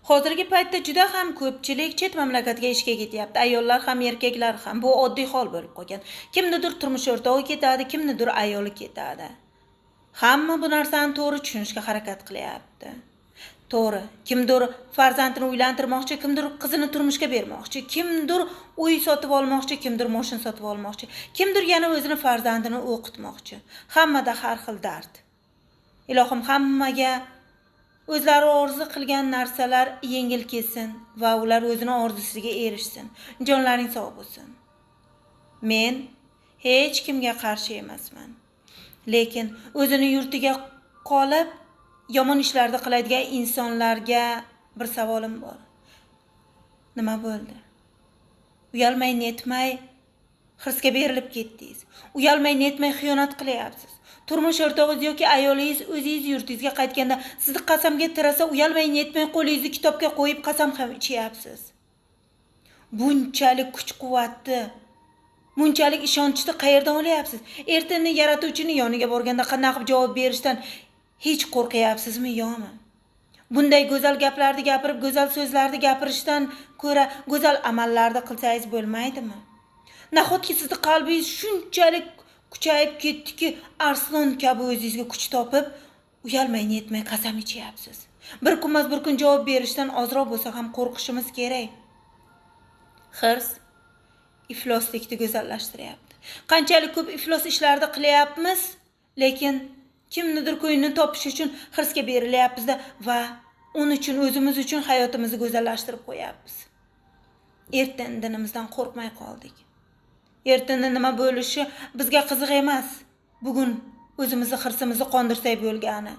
Hozirgi paytda juda ham ko'pchilik chet mamlakatga ishga ketyapti. Ayollar ham, erkaklar ham. Bu oddiy hol bo'lib qolgan. Kimnidir turmush o'rtog'i ketadi, kimnidir ayoli ketadi. Hamma bu narsani to'g'ri tushunishga harakat qilyapti. To'g'ri, kimdir farzandini uylantirmoqchi, kimdir qizini turmushga bermoqchi, kimdir uy sotib olmoqchi, kimdir mashina sotib olmoqchi, kimdir yana o'zini farzandini o'qitmoqchi. Hammada har xil dard. Ilohim hammaga o'zlari orzu qilgan narsalar yengil kelsin va ular o'zini orzusiga erishsin. Jonlaring sog' bo'lsin. Men hech kimga qarshi emasman. Lekin o'zini yurtiga qolib yomon ishlarni qiladigan insonlarga bir savolim bor. Nima bo'ldi? Uyalmay netmay hirsga berilib ketdingiz. Uyalmay netmay xiyonat qilyapsiz. Turmush o'rtog'ingiz yoki ayolingiz o'zingiz yurtingizga qaytganda sizni qasamga tirasa, uyalmay netmay qo'lingizni kitobga qo'yib qasam ham ichyapsiz. Bunchalik kuch-quvvatni, bunchalik ishonchni qayerdan olyapsiz? Ertaga yaratuvchining yoniga borganda qanday qilib javob berishdan hech qo'rqyapsizmi yo'qmi? Bunday go'zal gaplarni gapirib, go'zal so'zlarni gapirishdan ko'ra go'zal amallarni qilsangiz bo'lmaydimi? Nahotki sizning qalbingiz shunchalik kuchayib ketdiki, arslon kabi o'zingizga kuch topib, uyalmay netmay qasam ichyapsiz. Bir kunmas bir kun javob berishdan ozroq bo'lsa ham qo'rqishimiz kerak. Hirs ifloslikni go'zallashtiryapti. Qanchalik ko'p iflos ishlarni qilyapmiz, lekin kimnidir ko'nglini topish uchun hirsga berilyapmiz-da va uning uchun o'zimiz uchun hayotimizni go'zallashtirib qo'yapmiz. Erta-indinimizdan qo'rqmay qoldik. Ertaga nima bo'lishi bizga qiziq emas. Bugun o'zimizni hirsimizni qondirsak bo'lgani.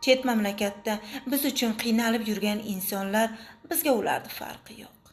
Chet mamlakatda biz uchun qiynalib yurgan insonlar, bizga ularning farqi yo'q.